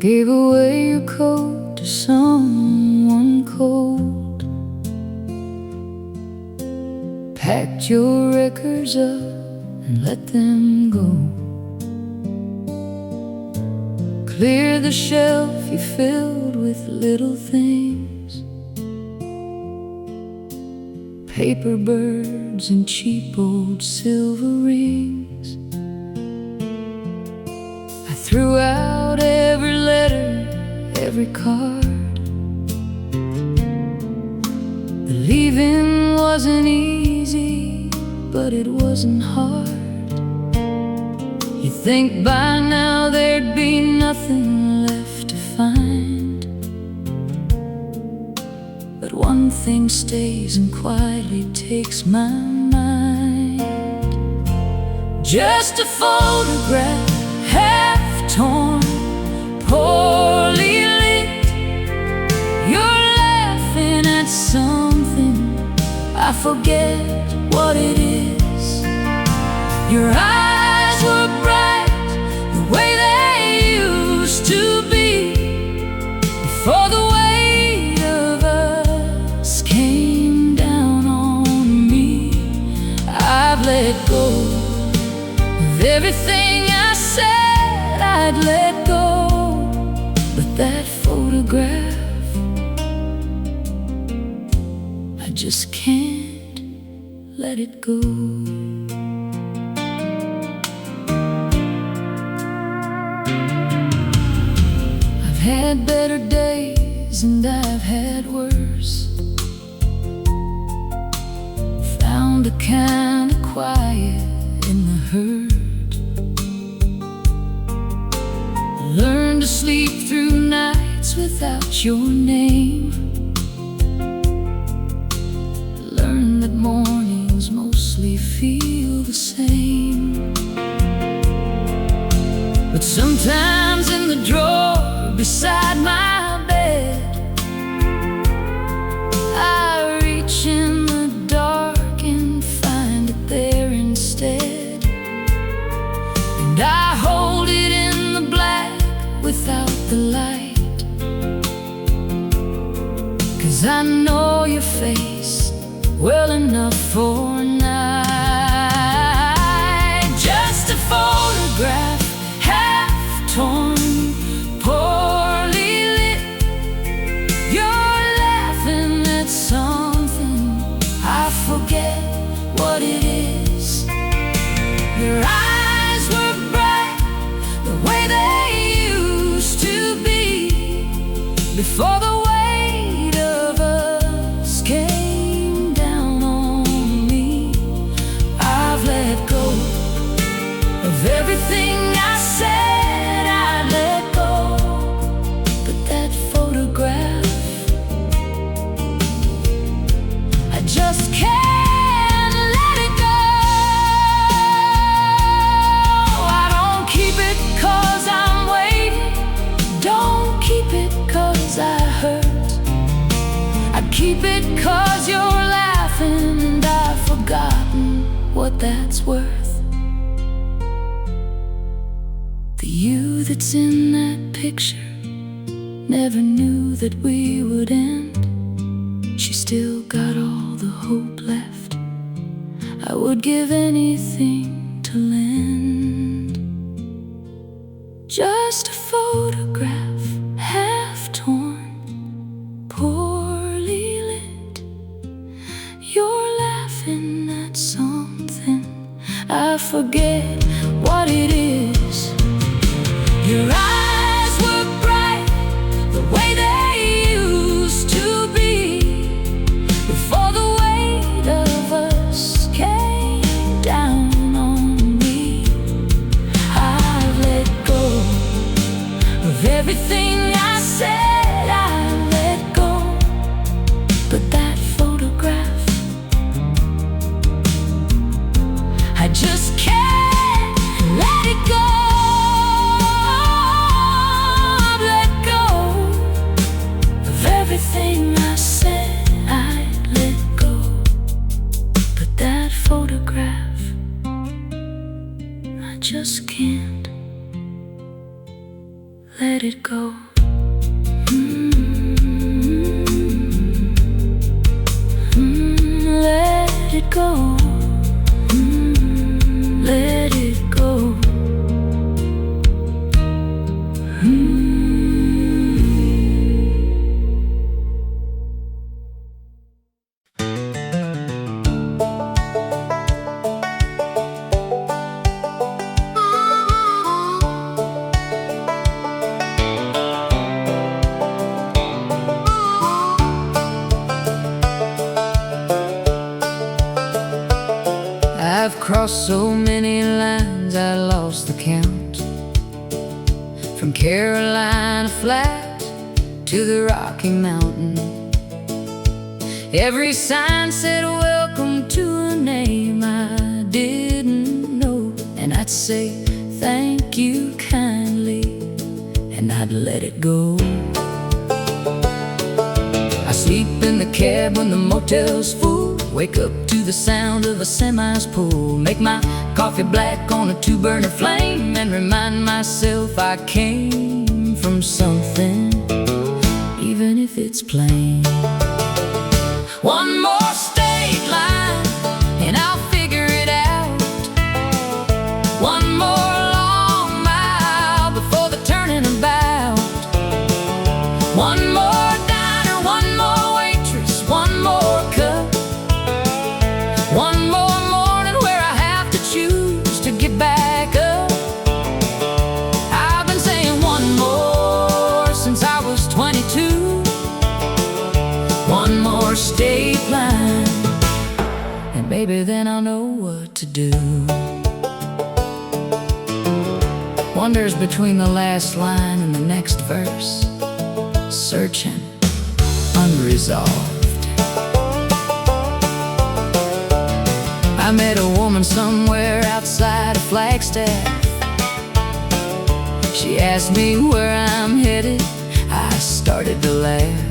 Gave away your coat to someone cold, packed your records up and let them go. Cleared the shelf you filled with little things, paper birds and cheap old silver rings. I threw out every letter, every card. The leaving wasn't easy, but it wasn't hard. You think by now there'd be nothing left to find, but one thing stays and quietly takes my mind. Just a photograph, half torn, poorly lit. You're laughing at something, I forget what it is. Your eyes were bright the way they used to be, before the weight of us came down on me. I've let go of everything I said I'd let go, but that photograph, I just can't let it go. I've had better days and I've had worse. Found a kind of quiet in the hurt. Learned to sleep through nights without your name. Learned that mornings mostly feel the same. But sometimes in the drawer beside my bed, I reach in the dark and find it there instead. And I hold it in the black without the light, 'cause I know your face well enough for a night. Just a photograph, half torn, poorly lit. You're laughing at something, I forget what it is. Your eyes were bright the way they used to be, before the weight of us came down on me. I've let go of everything I said I'd let go, but that photograph, I just can't let it go. I don't keep it 'cause I'm waiting, don't keep it 'cause I hurt. I keep it 'cause you're laughing and I've forgotten what that's worth. The you that's in that picture never knew that we would end. She still got all the hope left, I would give anything to lend. Just a photograph, half torn, poorly lit. You're laughing at something, I forget what it is. Your eyes were bright the way they used to be, before the weight of us came down on me. I've let go of everything I said I'd let go, but that photograph, I just can't let it go. Let it go. Let it go. I've crossed so many lines I lost the count. From Carolina flat to the Rocky Mountain. Every sign said welcome to a name I didn't know, and I'd say thank you kindly, and I'd let it go. I sleep in the cab when the motel's full, wake up to the sound of a semi's pull, make my coffee black on a two-burner flame, and remind myself I came from something, even if it's plain. One more state line and I'll figure it out. One more long mile before the turning about. One more diner, one more waitress, one more cup. One more morning where I have to choose to get back up. I've been saying one more since I was 22. One more state line, and maybe then I'll know what to do. Wonders between the last line and the next verse, searching, unresolved. I met a woman somewhere outside of Flagstaff. She asked me where I'm headed. I started to laugh.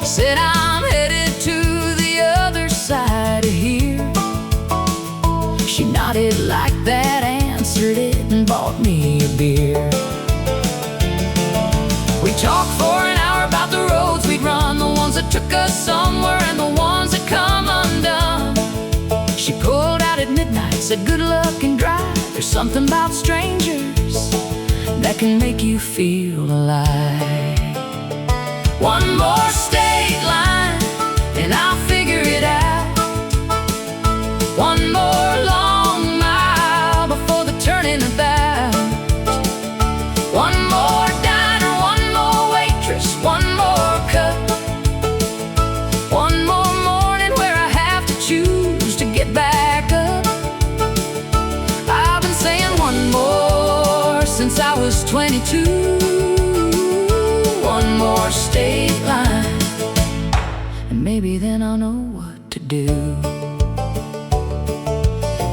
Said I'm headed to the other side of here. She nodded like that, answered it, and bought me a beer. We talked for an hour about the roads we'd run, the ones that took us somewhere and the ones that come undone. She pulled out at midnight, said good luck and drive. There's something about strangers that can make you feel alive. One more state line and I'll figure it out. One more long mile before the turning about. One more diner, one more waitress, one more cup. One more morning where I have to choose to get back up. I've been saying one more since I was 22. One more state line, and maybe then I'll know what to do.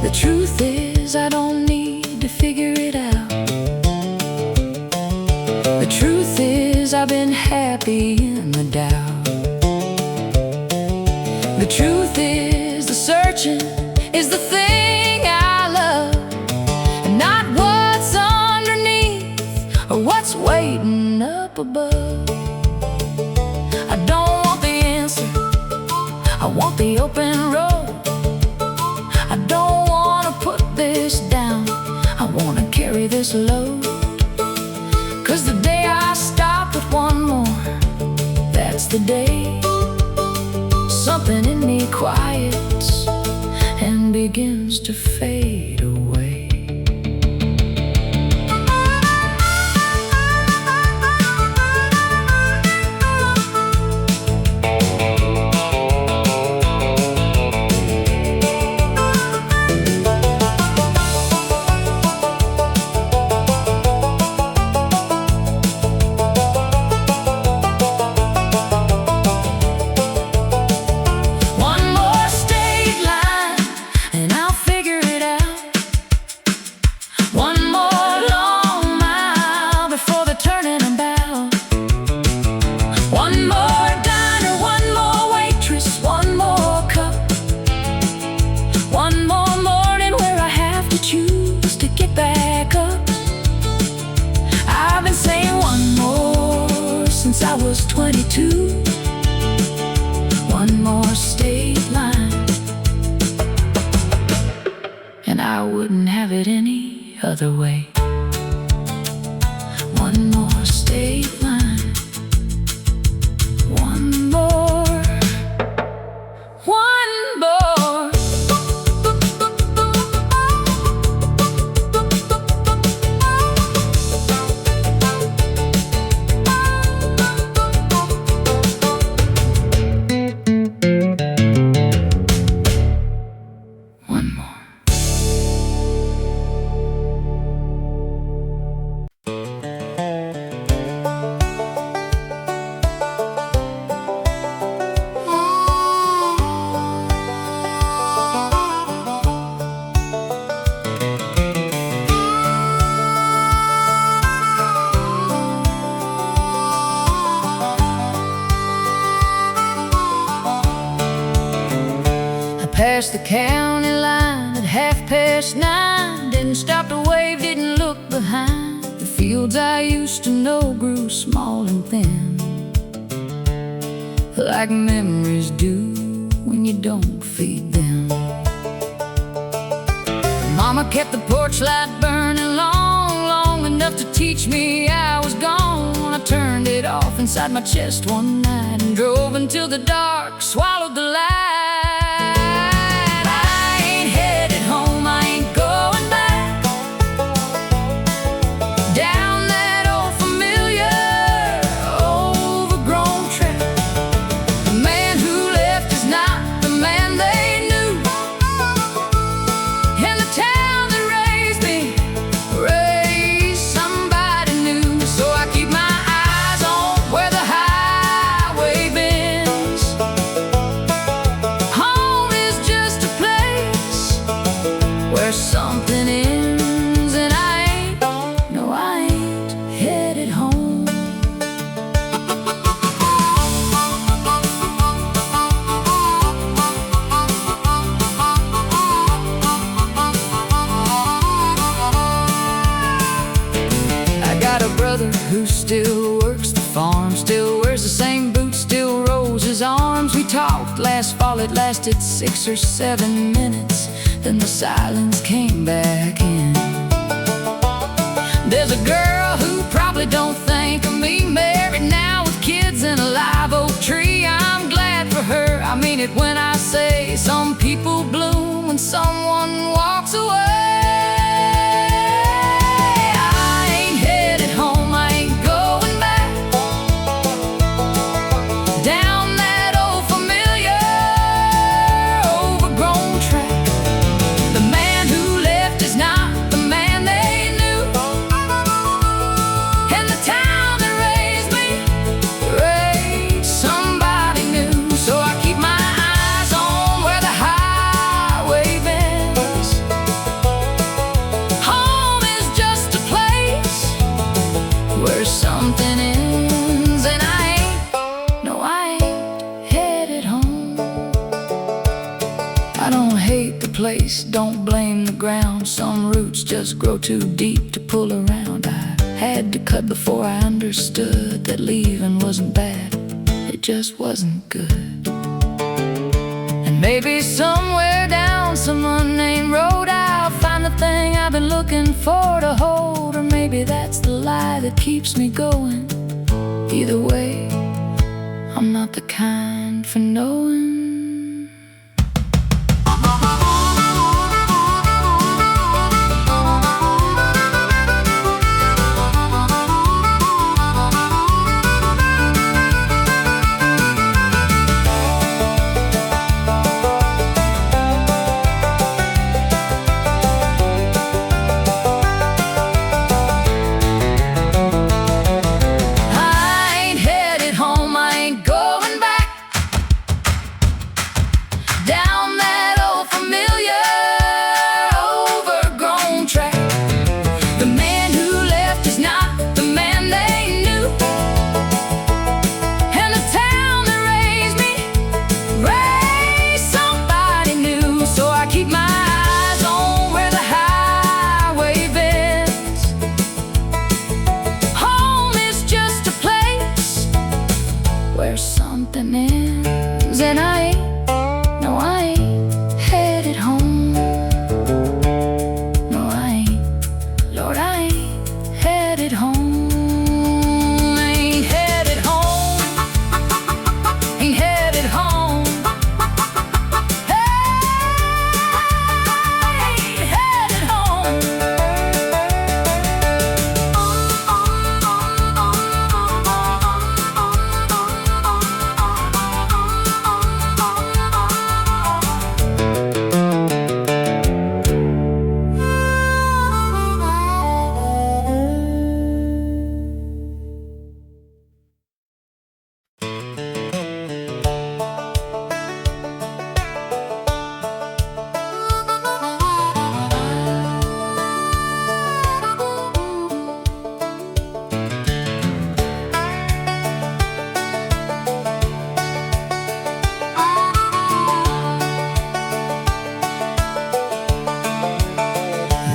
The truth is I don't need to figure it out. The truth is I've been happy in the doubt. The truth is the searching is the thing I love, and not what's underneath or what's waiting up above. I don't want the answer, I want the open road. I don't want to put this down, I want to carry this load. 'Cause the day I stop at one more, that's the day something in me quiets and begins to fade away. One more state line and I'll figure it out. since I was 22. One more state line, and I wouldn't have it any other way. One more state line, one more, one more. One more. Past the county line at 9:30. Didn't stop to wave, didn't look behind. The fields I used to know grew small and thin, like memories do when you don't feed them. Mama kept the porch light burning long, long enough to teach me I was gone. I turned it off inside my chest one night and drove until the dark swallowed the light. Something ends and I ain't headed home. I got a brother who still works the farm, still wears the same boots, still rolls his arms. We talked last fall, it lasted 6 or 7 minutes. Then the silence came back in. There's a girl who probably don't think of me, married now with kids in a live oak tree. I'm glad for her, I mean it when I say some people bloom when someone walks away. Something ends and I ain't headed home. I don't hate the place, don't blame the ground. Some roots just grow too deep to pull around. I had to cut before I understood that leaving wasn't bad, it just wasn't good. And maybe somewhere down some unnamed road I'll find the thing I've been looking for to hold. Or maybe that's the lie that keeps me going. Either way, I'm not the kind for knowing. line ends, and no, I ain't headed home. No, I ain't, Lord, I ain't headed home. Ain't headed home, ain't headed home. Ain't headed home.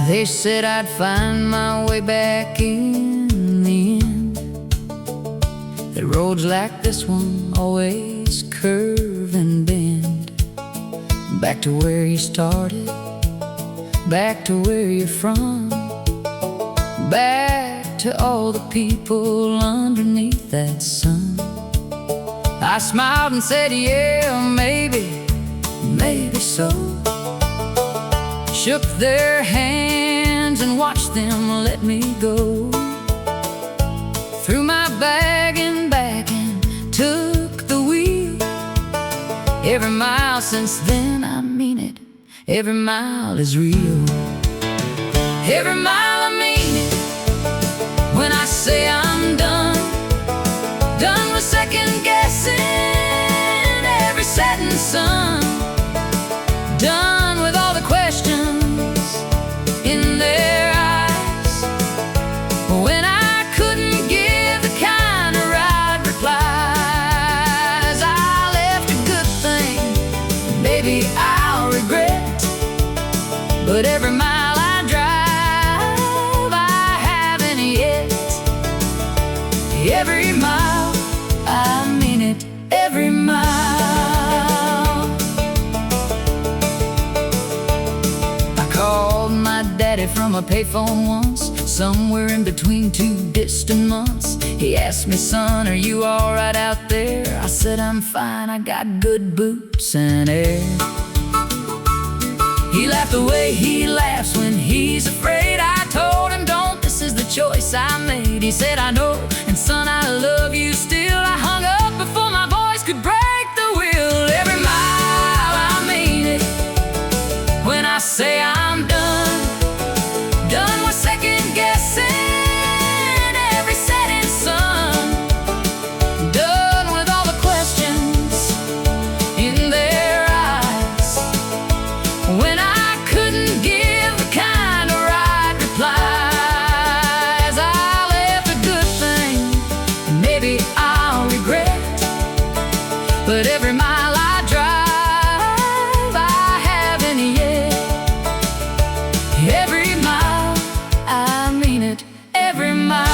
They said I'd find my way back in the end. The roads like this one always curve and bend. Back to where you started, back to where you're from, back to all the people underneath that sun. I smiled and said, yeah, maybe so. Shook their hands and watched them let me go. Threw my bag and back and took the wheel. Every mile since then, I mean it, every mile is real. Every mile I mean it, when I say I'm done. Done with second guessing every setting sun. Done with all the questions in their eyes, when I couldn't give the kind of right replies. I left a good thing, maybe I'll regret, but every mile I drive, I haven't yet. Every mile, I mean it, every mile. From a payphone once, somewhere in between two distant months. He asked me, son, are you alright out there? I said, I'm fine, I got good boots and air. He laughed the way he laughs when he's afraid. I told him, don't, this is the choice I made. He said, I know, and son, I love you still. I hung up before my voice could break the wheel. Every mile, I mean it, when I say I'm done. Done with second guessing every setting sun. Done with all the questions in their eyes, when I couldn't give the kind of right replies. I left a good thing, and maybe I'll regret, but every mile I drive, I haven't yet. Every mile, I mean it, every mile.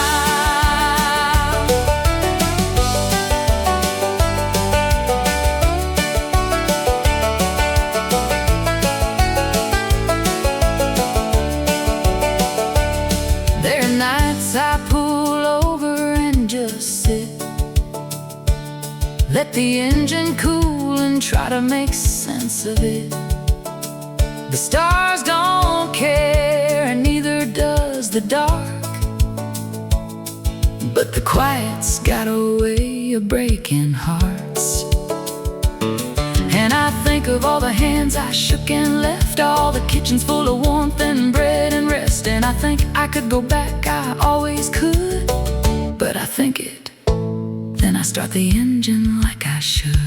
There are nights I pull over and just sit, let the engine cool and try to make sense of it. The stars don't care, and neither does the dark, but the quiet's got a way of breaking hearts. And I think of all the hands I shook and left, all the kitchens full of warmth and bread and rest. And I think I could go back, I always could, but I think it, then I start the engine like I should.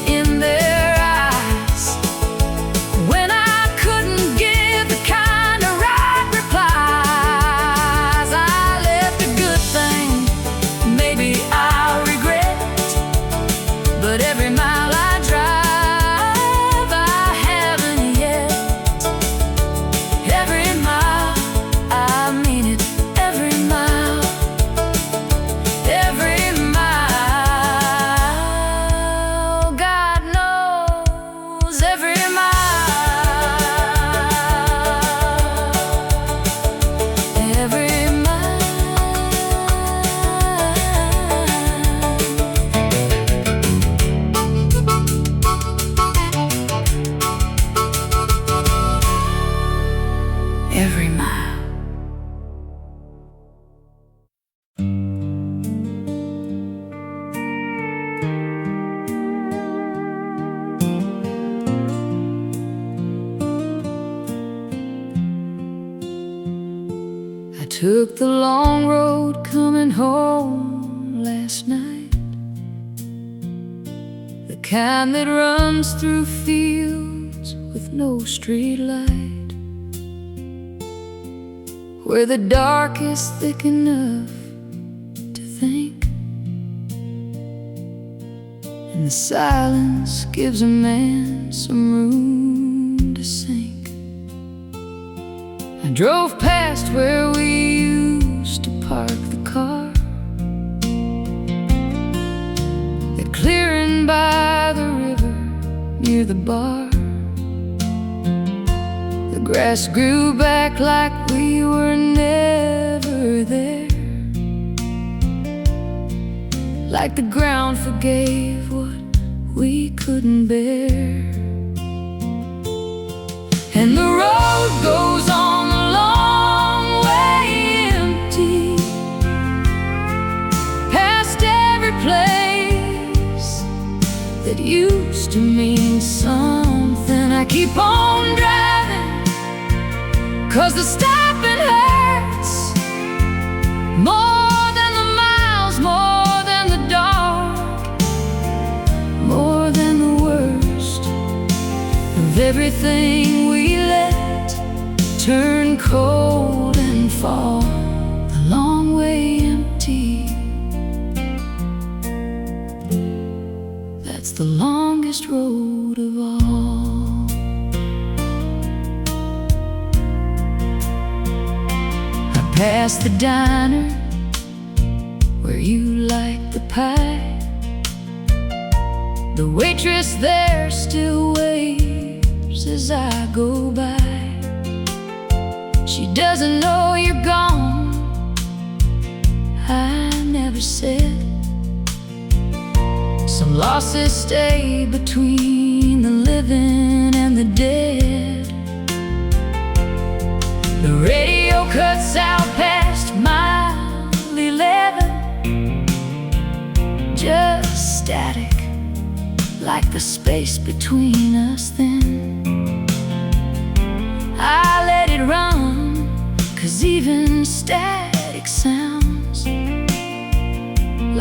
In there but every mile I drive, I haven't yet. Every mile, I mean it, every mile. Every mile, God knows, every mile. Every every mile. I took the long road coming home last night, the kind that runs through fields with no street light, where the dark is thick enough to think, and the silence gives a man some room to sink. I drove past where we used to park the car, the clearing by the river near the bar. The grass grew back like we were never there, like the ground forgave what we couldn't bear. And the road goes on a long way empty, past every place that used to mean something. I keep on driving, 'cause the stopping hurts more than the miles, more than the dark, more than the worst of everything we let turn cold and fall the long way empty. That's the longest road of all. I passed the diner where you like the pie. The waitress there still waves as I go by. She doesn't know you're gone, I never said. Some losses stay between the living and the dead. The radio cuts out past mile 11, just static, like the space between us then. I let it run, 'cause even static sounds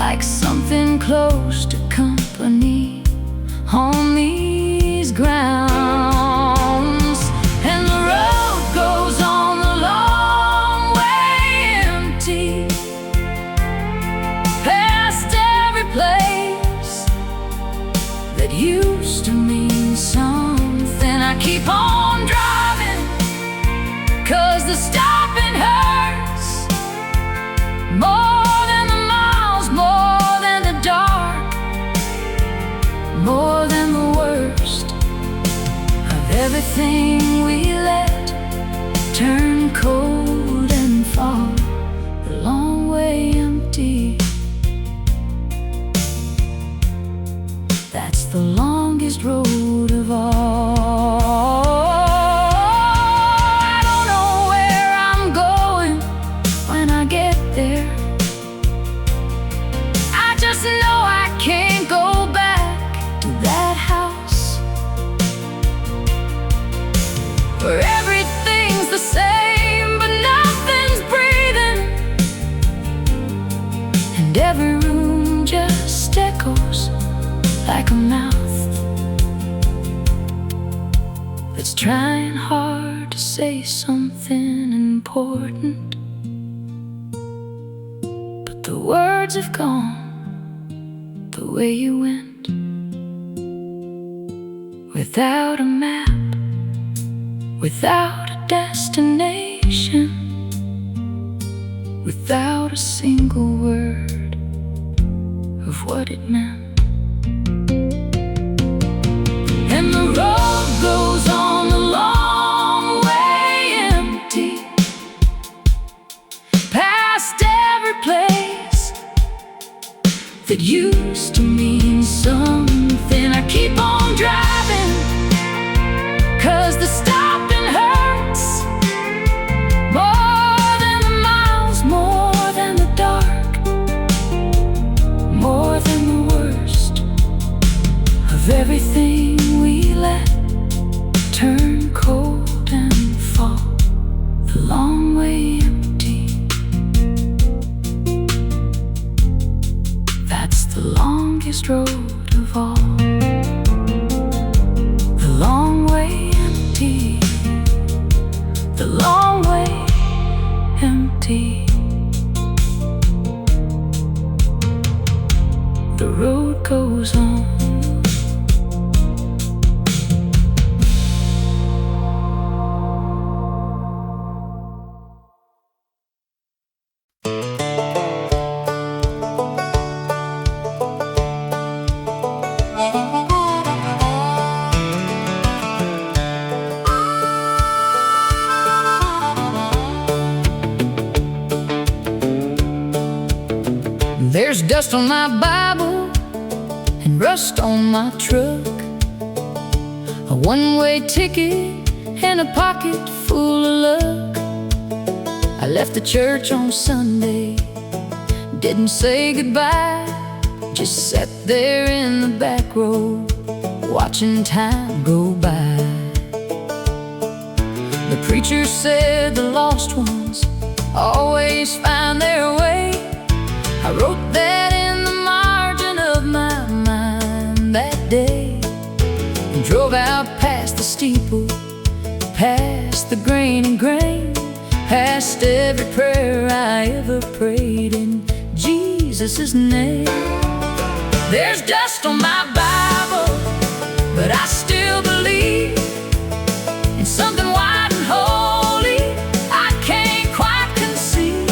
like something close to company on these grounds. And the road goes on the long way empty, past every place that used to mean something. I keep on driving, 'cause the stopping hurts more than the miles, more than the dark, more than the worst of everything we let turn cold and fall the long way empty. That's the longest road of all. I don't know where I'm going when I get there. I just know I can't go back to that house where everything's the same but nothing's breathing, and every room just echoes like a mouth that's trying hard to say something important, but the words have gone the way you went. without a map, without a destination, without a single word of what it meant. And the road goes on a long way empty, past every place that used to mean something. I keep on driving, 'cause the stopping hurts more than the miles, more than the dark, more than the worst of everything we let turn cold and fall. The long way empty, that's the longest road of all. The long way empty, the long way empty. The road goes on. There's dust on my Bible and rust on my truck, a one-way ticket and a pocket full of luck. I left the church on Sunday, didn't say goodbye, just sat there in the back row, watching time go by. The preacher said the lost ones always find their way. I wrote that in the margin of my mind that day, and drove out past the steeple, past the grain and grain, past every prayer I ever prayed in Jesus' name. There's dust on my Bible, but I still believe in something wide and holy I can't quite conceive.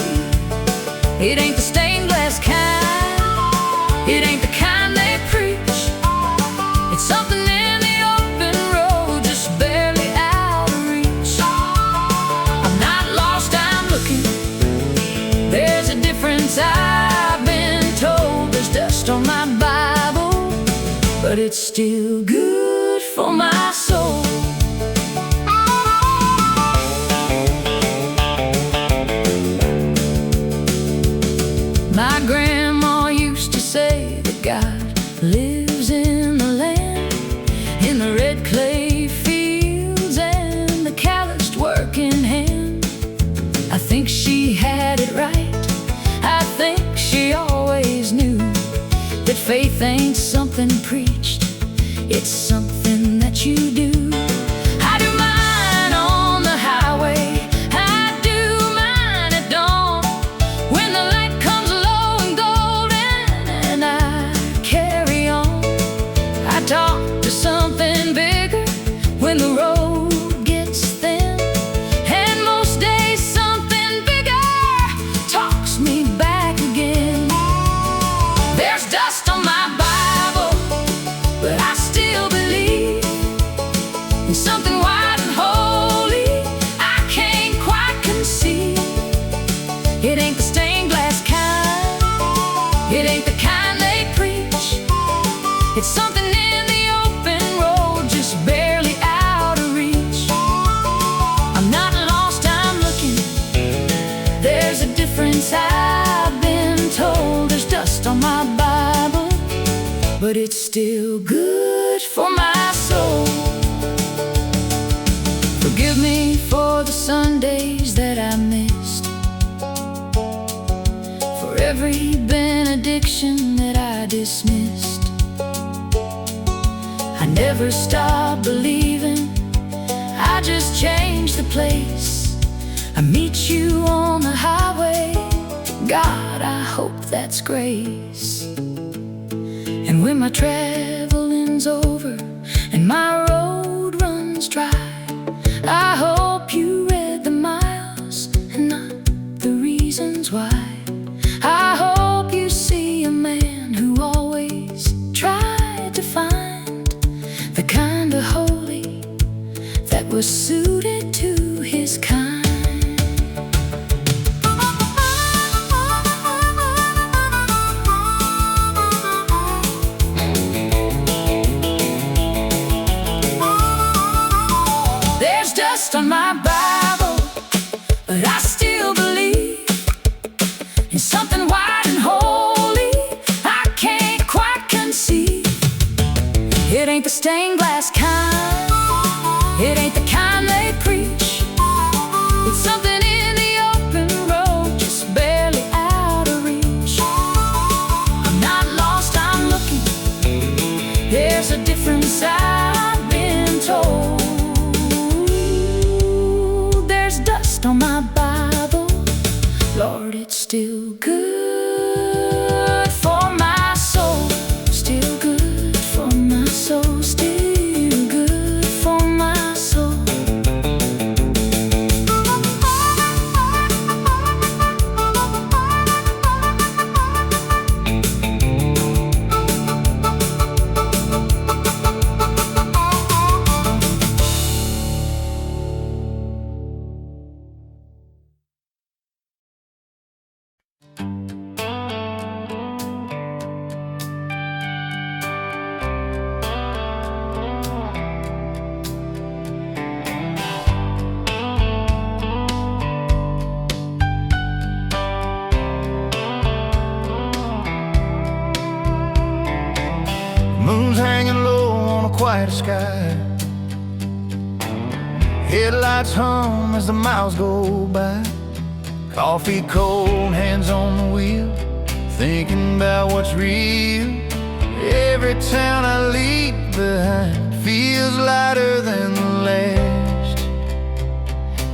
It ain't the stained glass kind, it ain't the kind they preach. It's something in the open road, just barely out of reach. I'm not lost, I'm looking. There's a difference, I've been told. There's dust on my Bible, but it's still good for my soul. My grandma used to say that God lives in the land, in the red clay fields and the calloused working hand. I think she had it right, I think she always knew that faith ain't something preached, it's something that you do. I do mine on the highway, I do mine at dawn, when the light comes low and golden and I carry on. I talk to something bigger when the road gets thin, and most days something bigger talks me back again. There's dust on my Bible, but I still believe in something wide and holy I can't quite conceive. It ain't the stained glass kind, it ain't the kind they preach. It's something in the open road, just barely out of reach. I'm not lost, I'm looking. There's a difference, I've been told. There's dust on my Bible, but it's still good for my soul. Forgive me for the Sundays that I missed, for every benediction that I dismissed. I never stopped believing, I just changed the place. I meet you on the highway, God, I hope that's grace. And when my traveling's over and my road runs dry. I hope you read the miles and not the reasons why. I hope you see a man who always tried to find the kind of holy that was suited to his kind. There's dust on my Bible, but I still believe in something white and holy I can't quite conceive. It ain't the stained glass kind, it ain't the kind they preach. It's something in the open road, just barely out of reach. I'm not lost, I'm looking. There's a different side I've been told. There's dust on my Bible, Lord, it's still good for my soul. Still good for my soul. Still good for my soul. Moon's hanging low on a quiet sky. Headlights hum as the miles go by. Coffee cold, hands on the wheel, thinking about what's real. Every town I leave behind feels lighter than the last.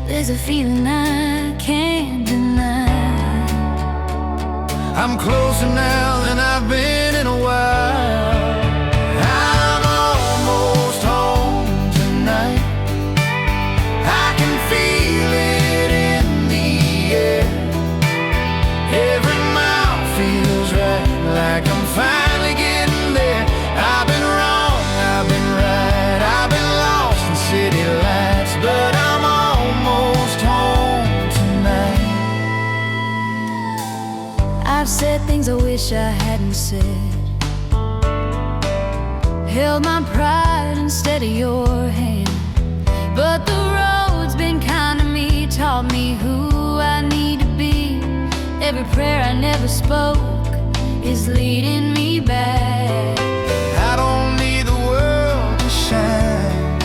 There's a feeling I can't deny. I'm closer now than I've been in a while. I'm almost home tonight. I can feel it in the air. Every mile feels right, like I'm finally getting there. I've been wrong, I've been right, I've been lost in city lights, but I'm almost home tonight. I've said things I wish I hadn't said, held my pride instead of your hand. But the road's been kind to me, taught me who I need to be. Every prayer I never spoke is leading me back. I don't need the world to shine,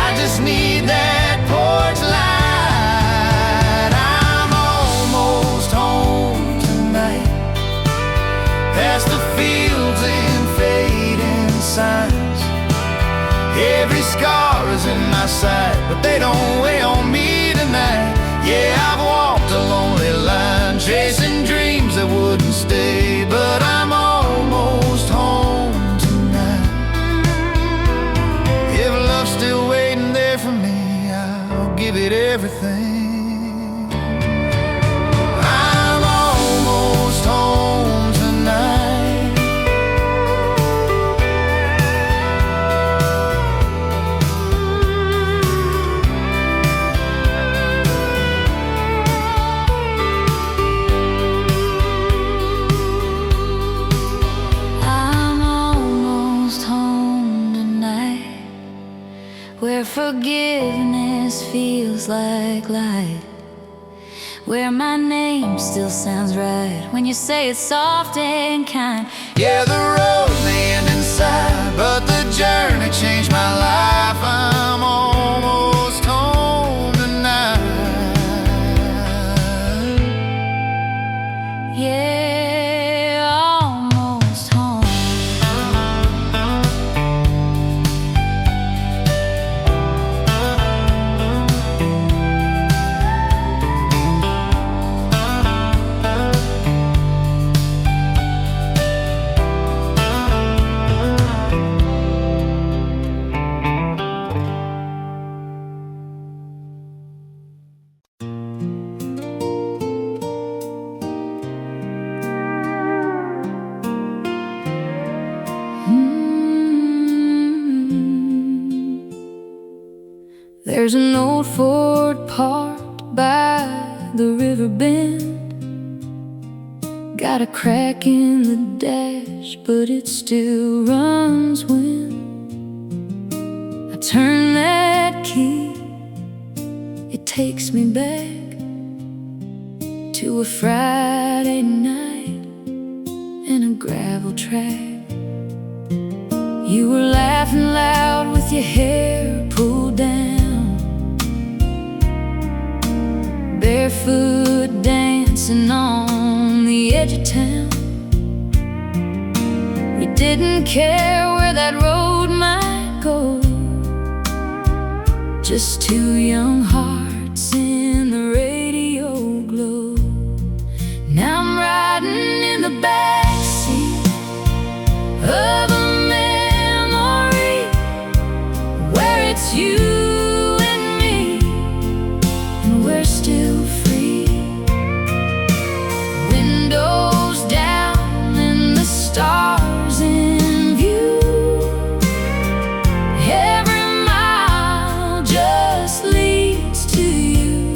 I just need that porch light. I'm almost home tonight, past the fields and fading signs. Every scar is in my sight, but they don't weigh on me tonight. Yeah, I've walked a lonely line, chasing dreams that wouldn't stay, but I'm almost home tonight. If love's still waiting there for me, I'll give it everything. I'm almost home tonight. I'm almost home tonight, where forgiveness feels like light, where my name still sounds right when you say it's soft and kind. Yeah, the road may end inside, but the journey changed my life. I'm almost home tonight. Yeah, almost home. There's an old Ford parked by the river bend. Got a crack in the dash, but it still runs when I turn that key. It takes me back to a Friday night and a gravel track. You were laughing loud with your hair pulled down, barefoot dancing on the edge of town. We didn't care where that road might go, just two young hearts in the radio glow. Now I'm riding in the backseat of a memory where it's you and me, and we're still free. Windows down and the stars in view. Every mile just leads to you.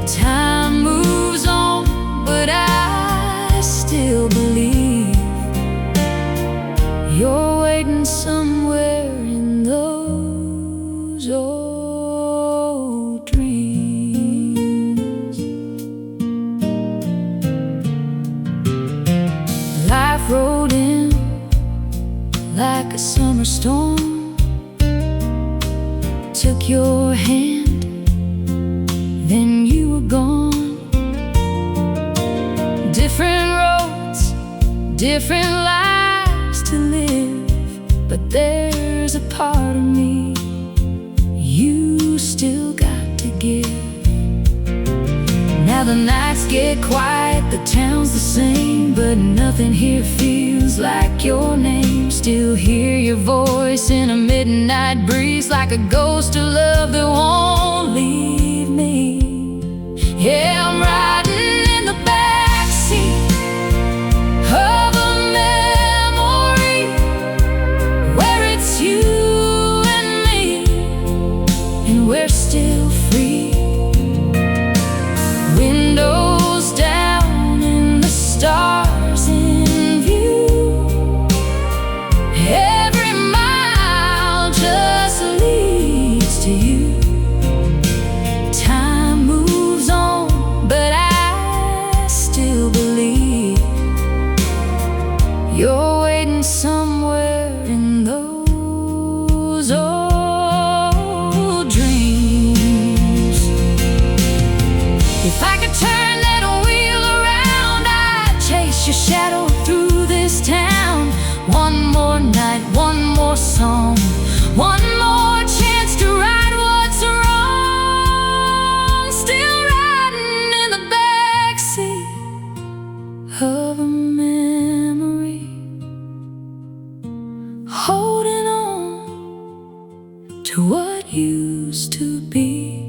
Time moves on, but I still believe you're waiting somewhere in those old dreams. Life rolled in like a summer storm, took your hand, then you were gone. Different roads, different lives to live, but there's a part of me you still got to give. Now the nights get quiet, the town's the same, but nothing here feels like your name. Still hear your voice in a midnight breeze, like a ghost of love that won't leave me. Yeah, I'm riding in the backseat of a memory where it's you and me, and we're still free. Windows down and the stars in view. Every mile just leads to you. Time moves on, but I still believe you're waiting somewhere in those old dreams. If I could turn that wheel around, I'd chase your shadow through this town. One more night, one more song, one more chance to right what's wrong. Still riding in the backseat of a memory, holding on to what used to be.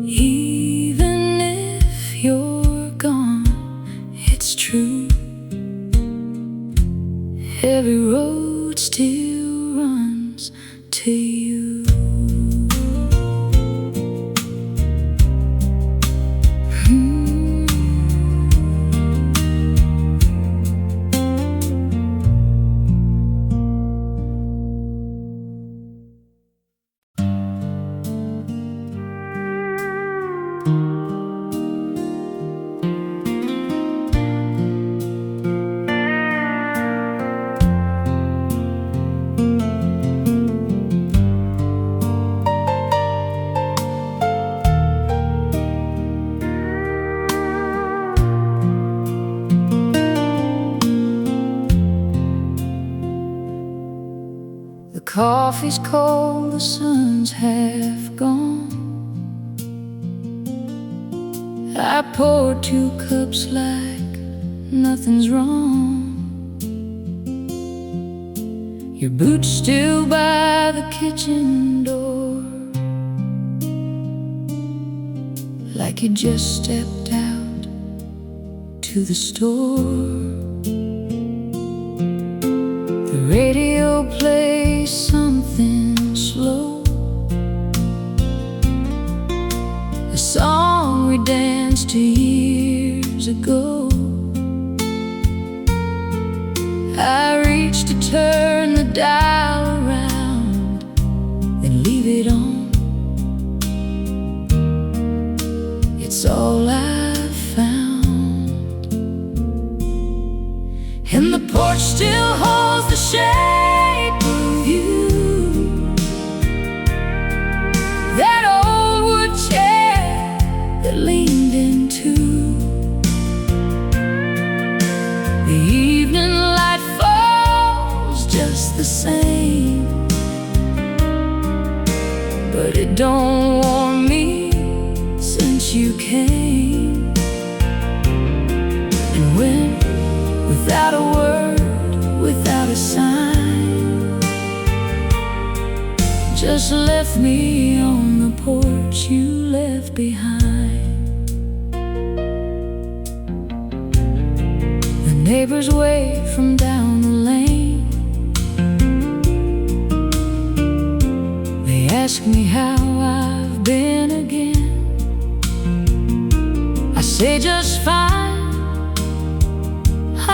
Even if you're gone, it's true. Every road still runs to you. The coffee's cold, the sun's half gone. I poured 2 cups like nothing's wrong. Your boots still by the kitchen door, like you just stepped out to the store. The radio plays something slow, years ago. I reach to turn the dial around, then leave it on. It's all I've found. And the porch still holds the shape of you, that old wood chair that leaned into. The evening light falls just the same, but it don't warm me since you came. And when, without a word, without a sign, just left me on the porch you left behind. The neighbors wave from down the lane. They ask me how I've been again. I say just fine.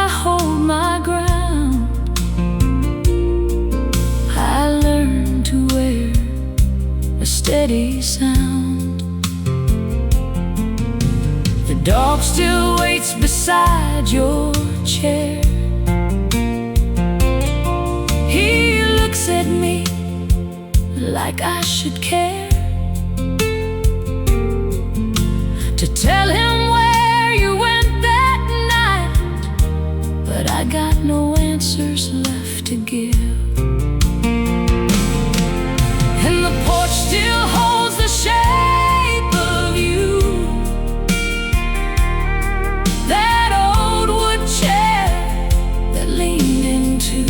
I hold my ground. I learned to wear a steady sound. The dog still waits beside your chair. He looks at me like I should care, to tell him where you went that night, but I got no answers left to give. And the porch still holds the shape of you, that old wood chair that leaned into.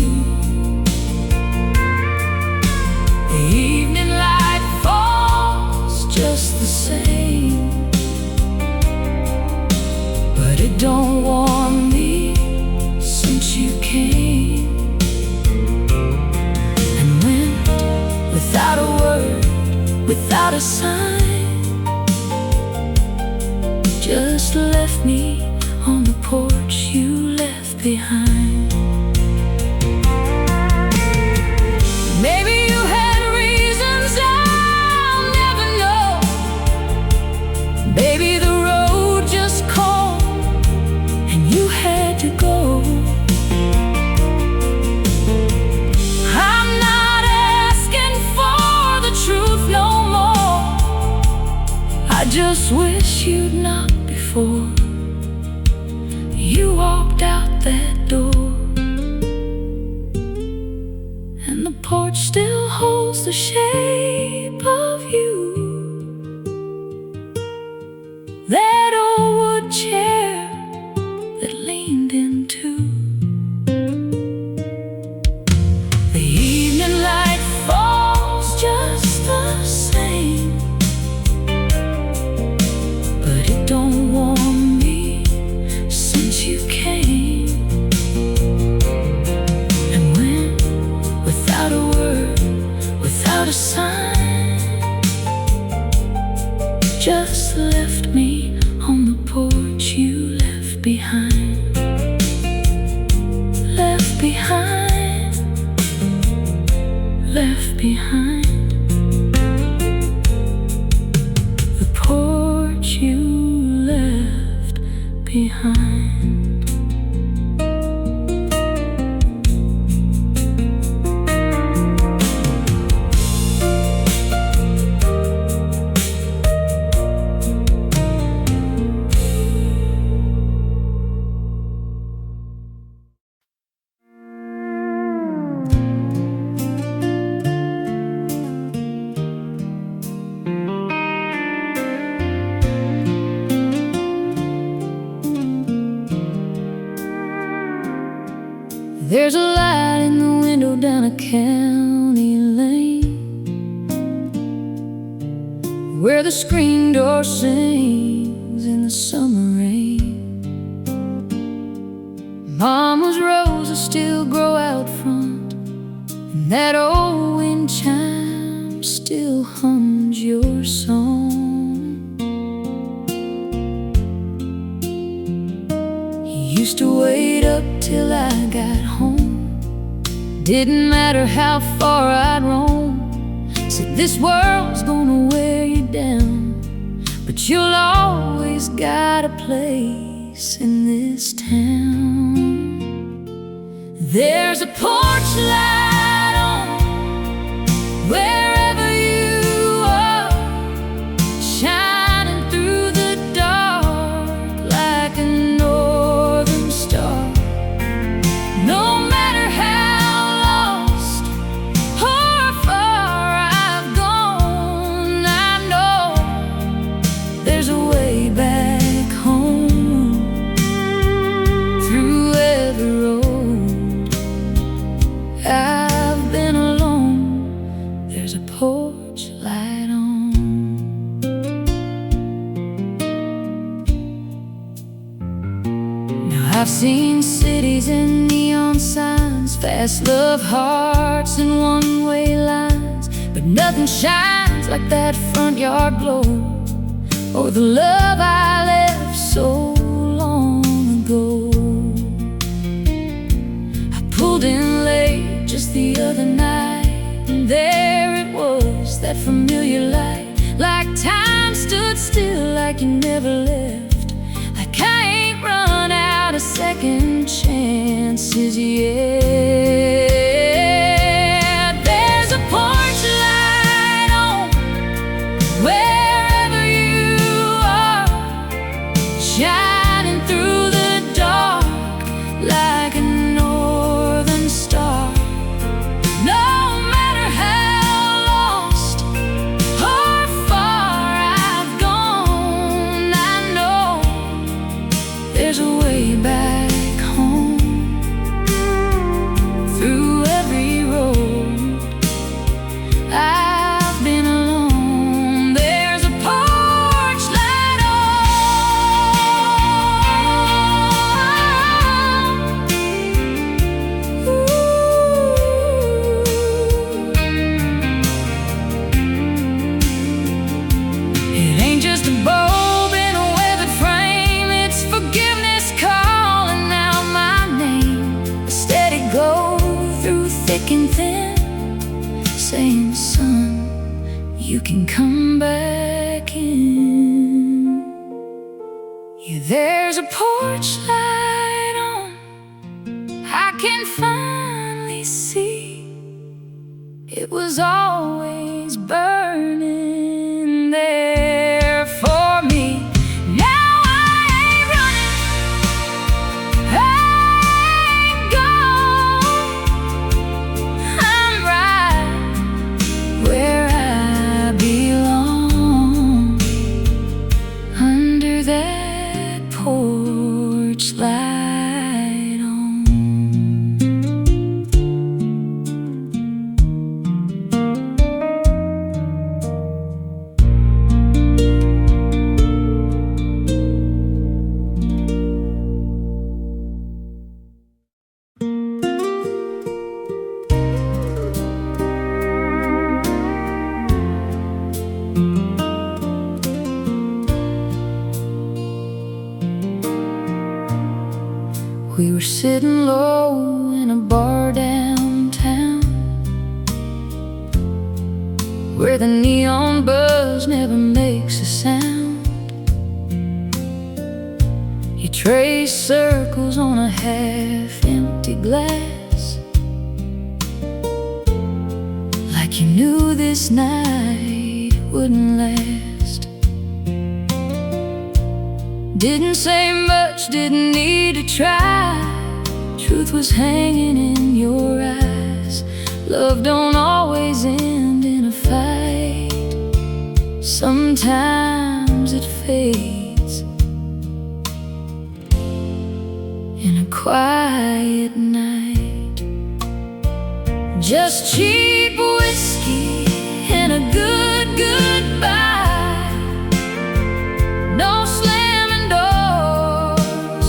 The evening light falls just the same, but it don't warm me since you came. And went without a word, without a sign, just left me on the porch you left behind. Maybe you had reasons I'll never know. Baby, the road just called and you had to go. I'm not asking for the truth no more. I just wish you'd knocked before you walked out that door. And the porch still holds the shape of you, that old wood chair that leaned into. The evening light falls just the same, but it don't warm me since you came. And when, without a word, without a sign, just left me on the porch you left behind. Left behind, left behind. The porch you left behind. There's a light in the window down a county lane, where the screen door sings in the summer rain. Mama's roses still grow out front, and that old wind chime still hums your song. Used to wait up till I got home. Didn't matter how far I'd roam. Said this world's gonna wear you down, but you'll always got a place in this town. There's a porch light on wherever you are, shining through the dark like a northern star. No matter how lost or far I've gone, I know there's a way back home through every road I've been alone. There's a porch light on. Now I've seen cities and neon signs, fast love hearts and one-way lines, but nothing shines like that front yard glow, or the love I left so long ago. I pulled in late just the other night, and there it was, that familiar light, like time stood still, like you never left, like I ain't run out of second chances yet. There's a porch light on wherever you are, shining through the dark like a northern star. No matter how lost or far I've gone, I know there's a way back home through every road I've been alone. There's a porch light on. Ooh. It ain't just a bulb in a weathered frame, it's forgiveness calling out my name. A steady glow through thick and thin, saying, son, you can come back in. Yeah, there's a porch light on, I can finally see it was always burning there for me. Now I ain't running, I ain't gone, I'm right where I belong, under that porch light on. We were sitting low in a bar downtown, where the neon buzz never makes a sound. You trace circles on a half-empty glass, like you knew this night wouldn't last. Didn't say much, didn't need to try. Truth was hanging in your eyes. Love don't always end in a fight. Sometimes it fades in a quiet night. Just cheap whiskey and a good goodbye. No slamming doors,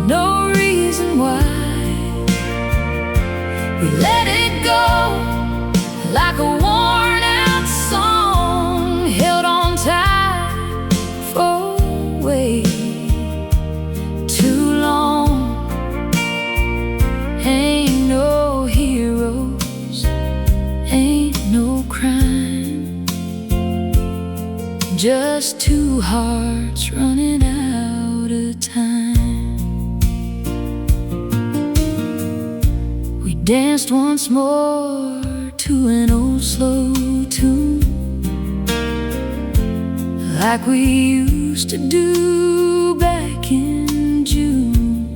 no reason why. We let it go like a worn out song, held on tight for way too long. just two hearts running out of time. We danced once more to an old slow tune, like we used to do back in June.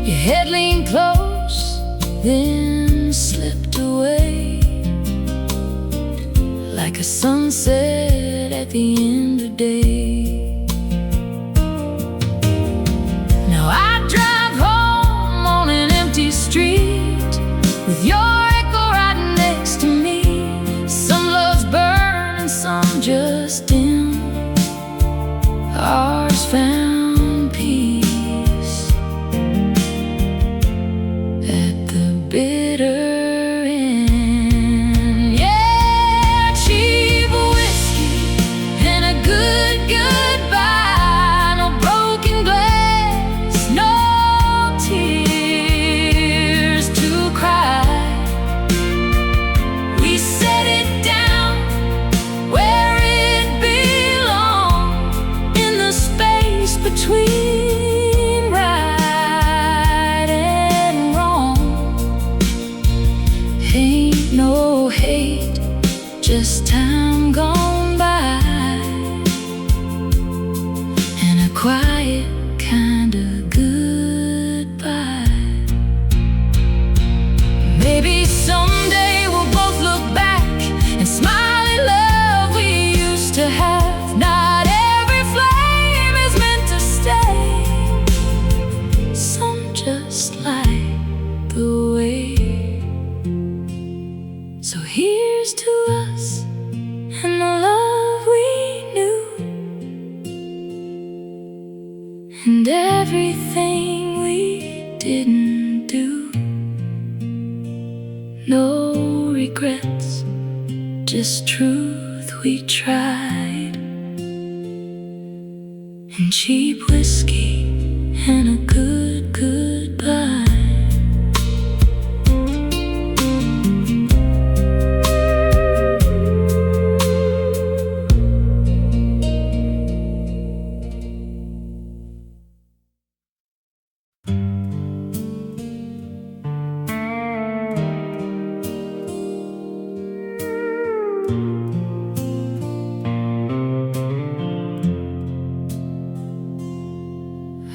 Your head leaned close, then slipped away, like a sunset at the end of day. Now I drive home on an empty street with your echo right next to me. Some loves burn and some just dim. Ours found peace at the bitter end. Yeah, cheap whiskey and a good goodbye. No broken glass, no tears to cry. We set it down where it belonged, in the space between right and wrong. Ain't no hate, just time gone by, and a quiet kind of goodbye. Maybe someday we'll both look back and smile at love we used to have. Not every flame is meant to stay, some just light the way. So here's to us and the love we knew, and everything we didn't do. No regrets, just truth we tried, and cheap whiskey and a good goodbye.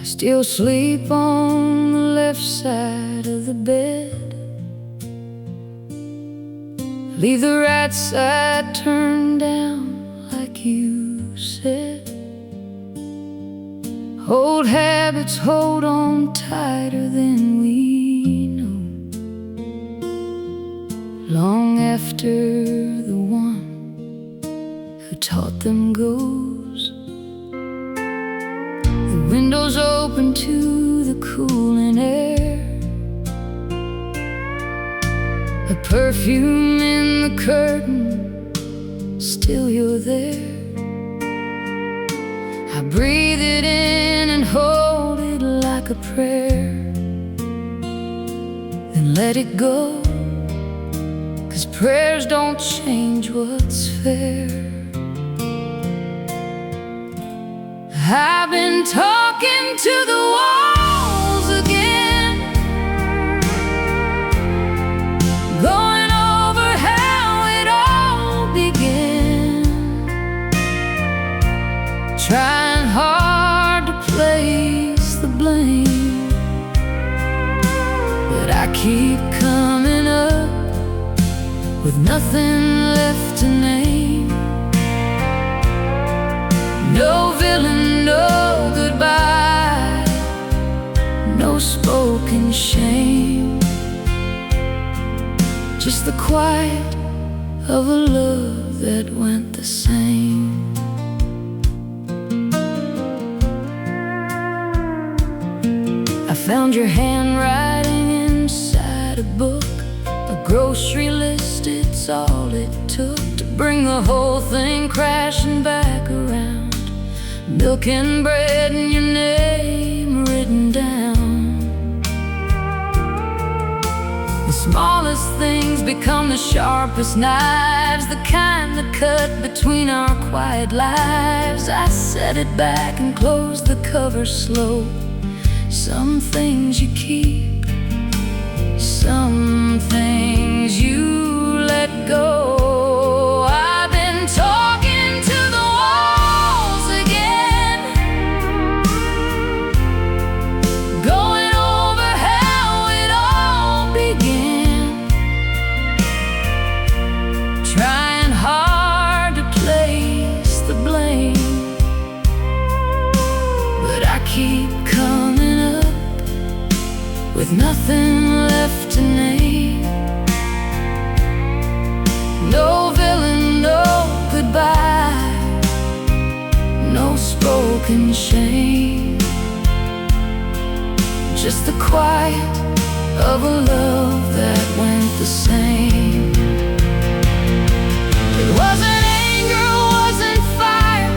Still sleep on the left side of the bed, leave the right side turned down like you said. Old habits hold on tighter than we know, long after the one who taught them goes. Windows open to the cooling air, a perfume in the curtain, still you're there. I breathe it in and hold it like a prayer, then let it go, 'cause prayers don't change what's fair. I've been talking to the walls again, going over how it all began, trying hard to place the blame, but I keep coming up with nothing left to name. No villain, no goodbye, no spoken shame, just the quiet of a love that went the same. I found your handwriting inside a book, a grocery list, it's all it took to bring the whole thing crashing back around. Milk and bread and your name written down. The smallest things become the sharpest knives, the kind that cut between our quiet lives. I set it back and closed the cover slow. Some things you keep, some things you let go. I've been talking to the walls again, going over how it all began, trying hard to place the blame, but I keep coming up with nothing left to name. No villain, no goodbye, no spoken shame, just the quiet of a love that went the same. It wasn't anger, wasn't fire,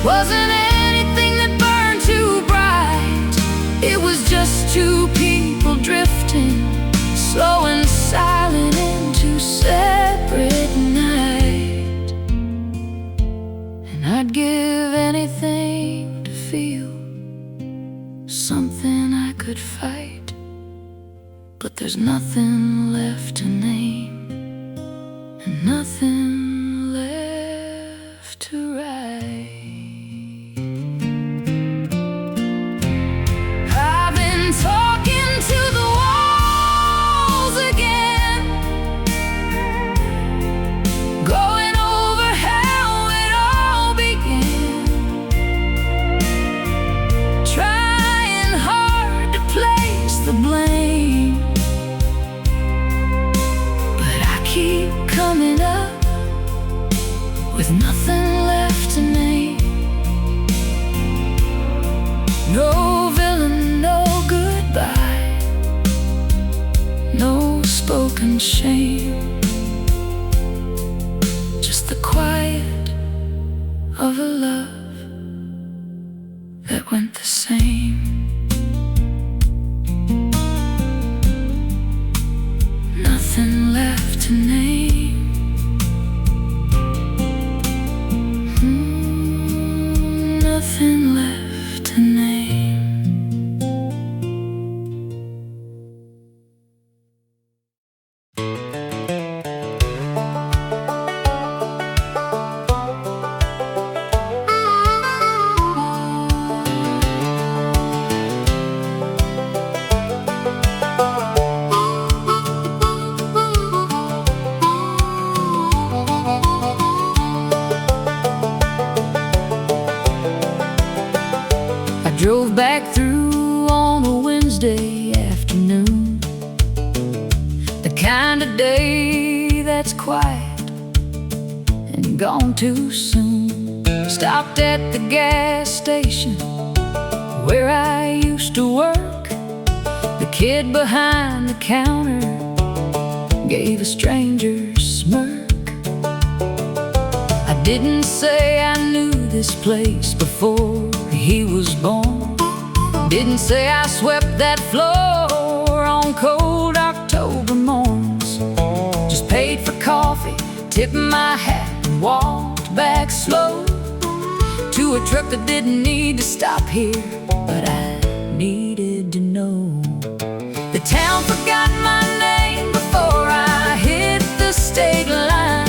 wasn't anything that burned too bright. It was just two people drifting, slow and silent into separate night. And I'd give anything to feel something I could fight, but there's nothing left to name and nothing left to write. Talking to the walls again, going over how it all began, trying hard to place the blame, but I keep coming up with nothing left to name. No villain, no goodbye, no spoken shame, just the quiet of a love that went the same. Nothing left to name. Nothing left to name. Drove back through on a Wednesday afternoon, the kind of day that's quiet and gone too soon. Stopped at the gas station where I used to work. The kid behind the counter gave a stranger a smirk. I didn't say I knew this place before he was born. Didn't say I swept that floor on cold October morns. Just paid for coffee, tipped my hat, and walked back slow to a truck that didn't need to stop here, but I needed to know. The town forgot my name before I hit the state line.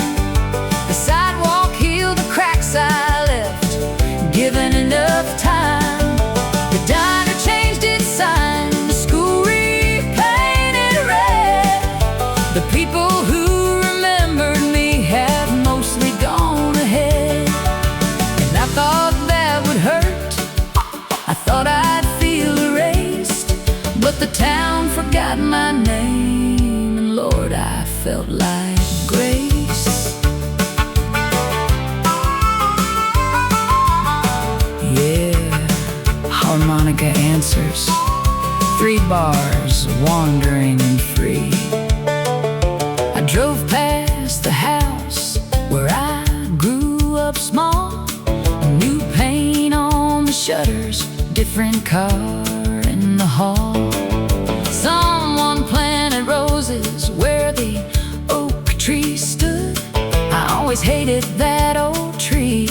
The sidewalk healed the cracks I left, given enough time. The diner changed its sign, the school repainted red. The people who remembered me have mostly gone ahead. And I thought that would hurt, I thought I'd feel erased, but the town forgot my name, and Lord, I felt like grace. Harmonica answers, 3 bars, wandering and free. I drove past the house where I grew up small. New paint on the shutters, different car in the hall. Someone planted roses roses where the oak tree stood. I always hated that old tree.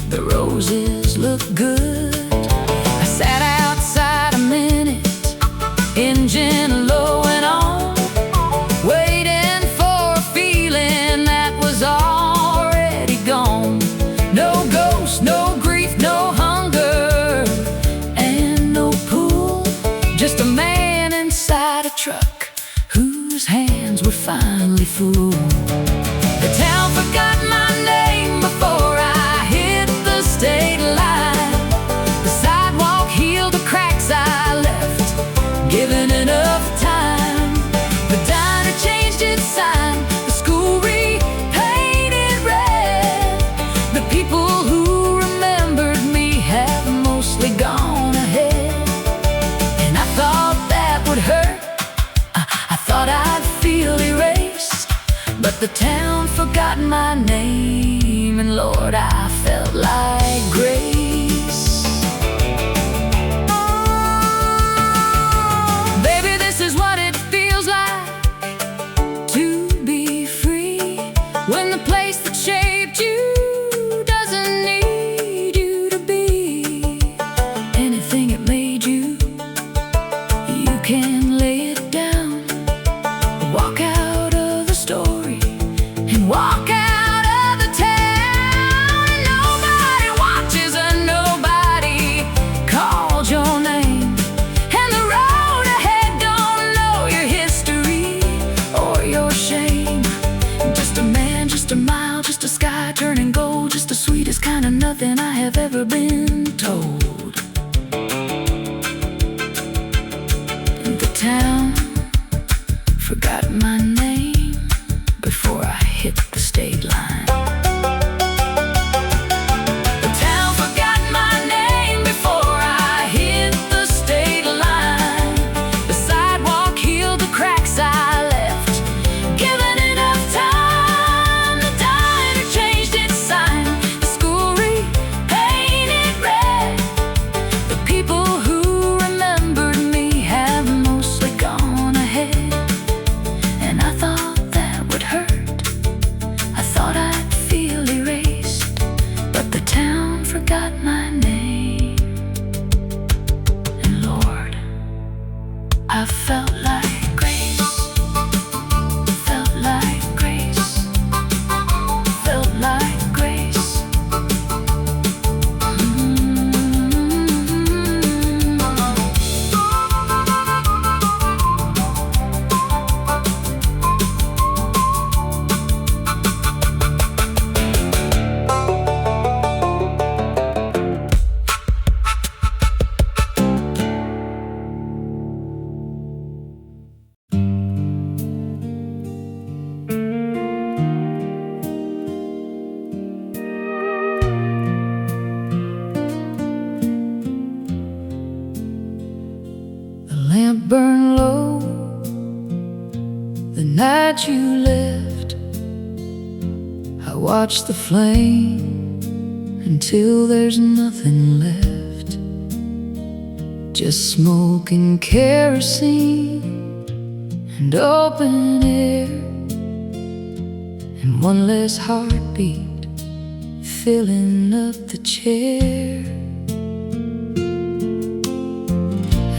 The roses look good. I sat outside a minute, engine low and on, waiting for a feeling that was already gone. No ghost, no grief, no hunger, and no pool. Just a man inside a truck whose hands were finally full. The town forgot my name before I hit the state line. The sidewalk healed the cracks I left, given enough time. The diner changed its sign, the school repainted red. The people who remembered me have mostly gone ahead. And I thought that would hurt, I thought I'd feel erased. But the town forgot my name, and Lord, I felt like grace. Baby, this is what it feels like to be free, when the place that shaped you doesn't need you to be anything it made you. You can lay it down, walk out of the story, and walk out of the town. And nobody watches and nobody called your name, and the road ahead don't know your history or your shame. Just a man, just a mile, just a sky turning gold, just the sweetest kind of nothing I have ever been told. The town forgot my name before I hit the state line. The town forgot my name before I hit the state line. The sidewalk healed the cracks I left, given enough time. The diner changed its sign, the school repainted red. The people who remembered me have mostly gone ahead. And I thought that would hurt, I thought I'd feel erased. But the town forgot my name, and Lord, I felt like grace. Felt like grace. Felt like grace. The lamp burned low the night you left. I watched the flame until there's nothing left, just smoke and kerosene and open air, and one less heartbeat filling up the chair.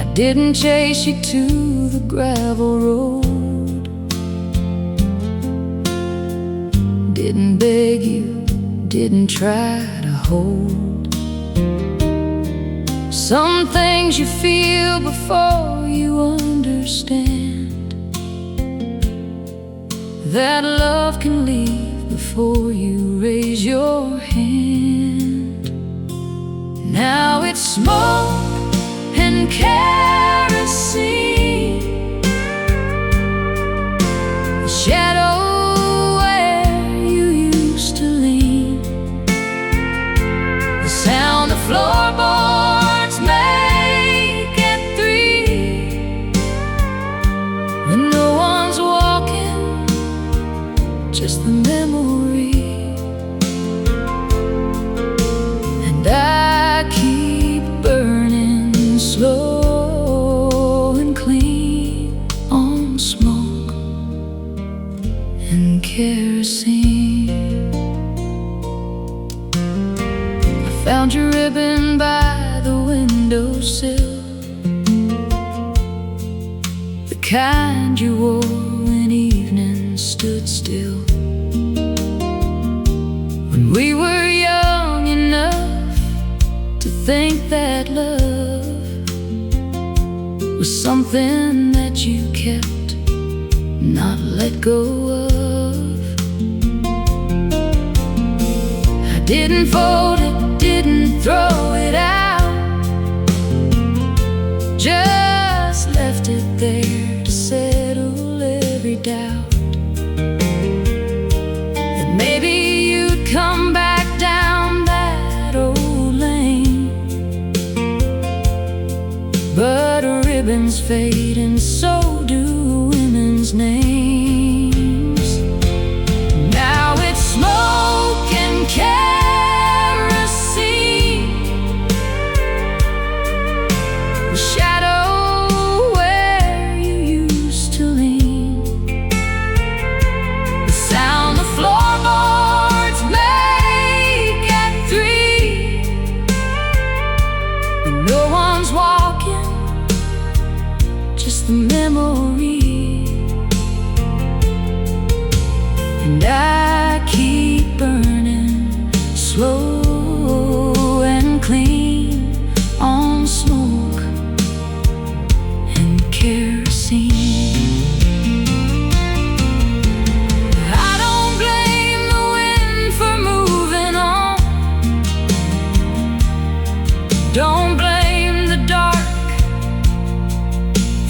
I didn't chase you to the gravel road, didn't beg you, didn't try to hold. Some things you feel before you understand, that love can leave before you raise your hand. Now it's smoke and kerosene, the shadow where you used to lean, the sound of floorboards make at 3, when no one's walking, just the memory. And I keep burning slow and clean on smoke. and kerosene. I found your ribbon by the windowsill, the kind you wore when evenings stood still. When we were young enough to think that love was something that you kept, not let go of. I didn't fold it, didn't throw it out, just left it there to settle every doubt. That maybe you'd come back down that old lane, but ribbons fade and so do women's names. Now it's smoke and kerosene, the shadow where you used to lean, the sound the floorboards make at 3 when no one's walking, just the memory. And I keep burning slow and clean on smoke and kerosene. I don't blame the wind for moving on, don't blame the dark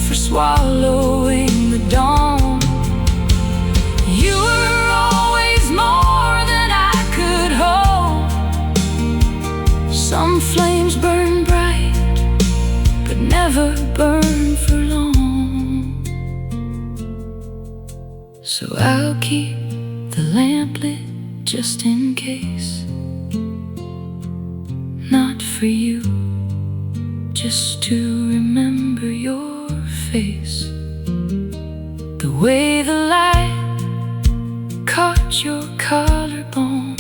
for swallowing the dawn. You were always more than I could hold. Some flames burn bright, but never burn for long. So I'll keep the lamp lit just in case. Not for you, just to remember your face. The way the light caught your collarbone,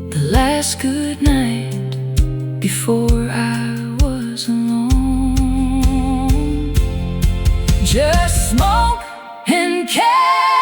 the last good night before I was alone. Just smoke and care.